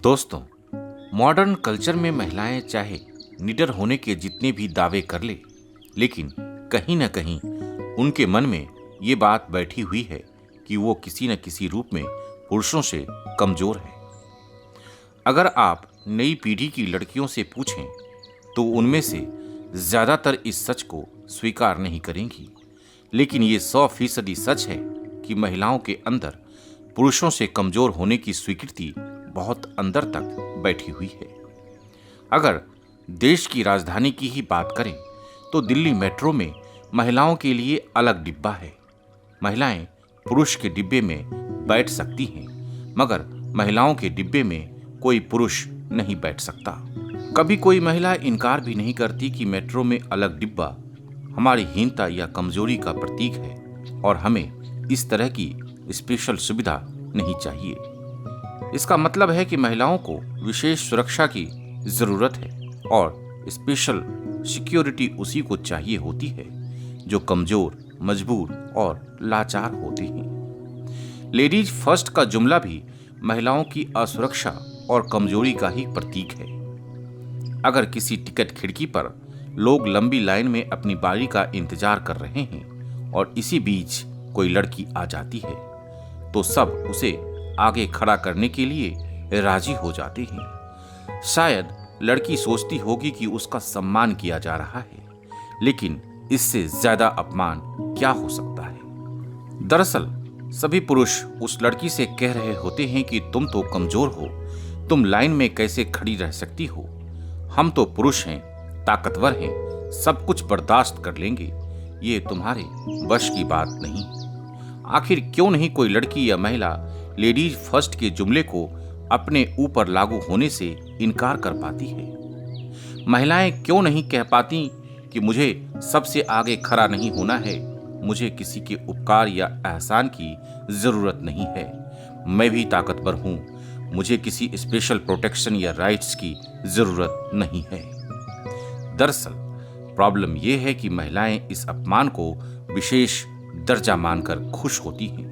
दोस्तों, modern culture में महिलाएं चाहे निडर होने के जितने भी दावे कर ले, लेकिन कहीं न कहीं उनके मन में ये बात बैठी हुई है कि वो किसी न किसी रूप में पुरुषों से कमजोर है। अगर आप नई पीढ़ी की लड़कियों से पूछें तो उनमें से ज्यादातर इस सच को स्वीकार नहीं करेंगी, लेकिन ये 100% सच है कि महिलाओं के अंदर पुरुषों से कमजोर होने की स्वीकृति बहुत अंदर तक बैठी हुई है। अगर देश की राजधानी की ही बात करें तो दिल्ली मेट्रो में महिलाओं के लिए अलग डिब्बा है। महिलाएं पुरुष के डिब्बे में बैठ सकती हैं, मगर महिलाओं के डिब्बे में कोई पुरुष नहीं बैठ सकता। कभी कोई महिला इनकार भी नहीं करती कि मेट्रो में अलग डिब्बा हमारी हीनता या कमजोरी का प्रतीक है और हमें इस तरह की स्पेशल सुविधा नहीं चाहिए। इसका मतलब है कि महिलाओं को विशेष सुरक्षा की जरूरत है और स्पेशल सिक्योरिटी उसी को चाहिए होती है जो कमजोर, मजबूर और लाचार होती हैं। लेडीज फर्स्ट का जुमला भी महिलाओं की असुरक्षा और कमजोरी का ही प्रतीक है। अगर किसी टिकट खिड़की पर लोग लंबी लाइन में अपनी बारी का इंतजार कर रहे हैं और इसी बीच कोई लड़की आ जाती है तो सब उसे आगे खड़ा करने के लिए राजी हो जाते हैं। शायद लड़की सोचती होगी कि उसका सम्मान किया जा रहा है, लेकिन इससे ज्यादा अपमान क्या हो सकता है। दरअसल सभी पुरुष उस लड़की से कह रहे होते हैं कि तुम तो कमजोर हो, तुम लाइन में कैसे खड़ी रह सकती हो, हम तो पुरुष हैं, ताकतवर हैं, सब कुछ बर्दाश्त कर लेंगे, ये तुम्हारे बश की बात नहीं। आखिर क्यों नहीं कोई लड़की या महिला लेडीज फर्स्ट के जुमले को अपने ऊपर लागू होने से इनकार कर पाती है? महिलाएं क्यों नहीं कह पाती कि मुझे सबसे आगे खड़ा नहीं होना है, मुझे किसी के उपकार या एहसान की जरूरत नहीं है, मैं भी ताकतवर हूं, मुझे किसी स्पेशल प्रोटेक्शन या राइट्स की जरूरत नहीं है। दरअसल प्रॉब्लम यह है कि महिलाएं इस अपमान को विशेष दर्जा मानकर खुश होती हैं।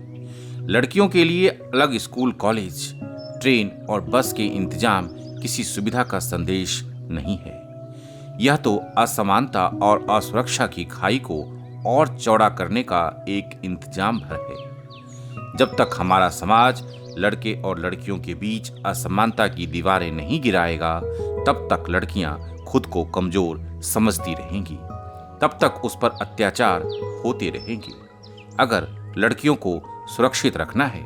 लड़कियों के लिए अलग स्कूल, कॉलेज, ट्रेन और बस के इंतजाम किसी सुविधा का संदेश नहीं है। यह तो असमानता और असुरक्षा की खाई को और चौड़ा करने का एक इंतजाम भर है। जब तक हमारा समाज लड़के और लड़कियों के बीच असमानता की दीवारें नहीं गिराएगा, तब तक लड़कियां खुद को कमजोर समझती रहेंगी, तब तक उस पर अत्याचार होते रहेंगे। अगर लड़कियों को सुरक्षित रखना है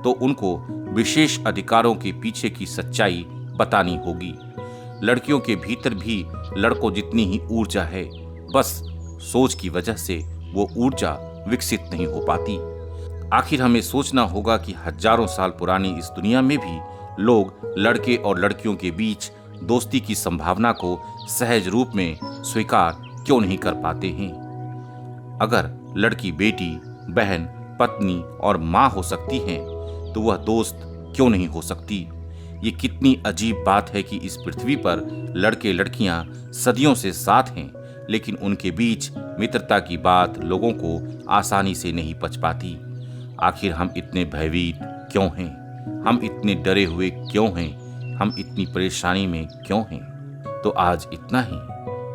तो उनको विशेष अधिकारों के पीछे की सच्चाई बतानी होगी। लड़कियों के भीतर भी लड़कों जितनी ही ऊर्जा है, बस सोच की वजह से वो ऊर्जा विकसित नहीं हो पाती। आखिर हमें सोचना होगा कि हजारों साल पुरानी इस दुनिया में भी लोग लड़के और लड़कियों के बीच दोस्ती की संभावना को सहज रूप में स्वीकार क्यों नहीं कर पाते हैं? अगर लड़की बेटी, बहन, पत्नी और माँ हो सकती हैं तो वह दोस्त क्यों नहीं हो सकती? ये कितनी अजीब बात है कि इस पृथ्वी पर लड़के लड़कियां सदियों से साथ हैं, लेकिन उनके बीच मित्रता की बात लोगों को आसानी से नहीं पच पाती। आखिर हम इतने भयभीत क्यों हैं? हम इतने डरे हुए क्यों हैं? हम इतनी परेशानी में क्यों हैं? तो आज इतना ही।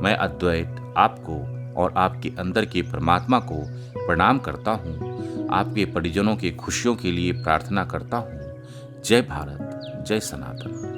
मैं अद्वैत आपको और आपके अंदर के परमात्मा को प्रणाम करता हूँ। आपके परिजनों के खुशियों के लिए प्रार्थना करता हूँ। जय भारत, जय सनातन।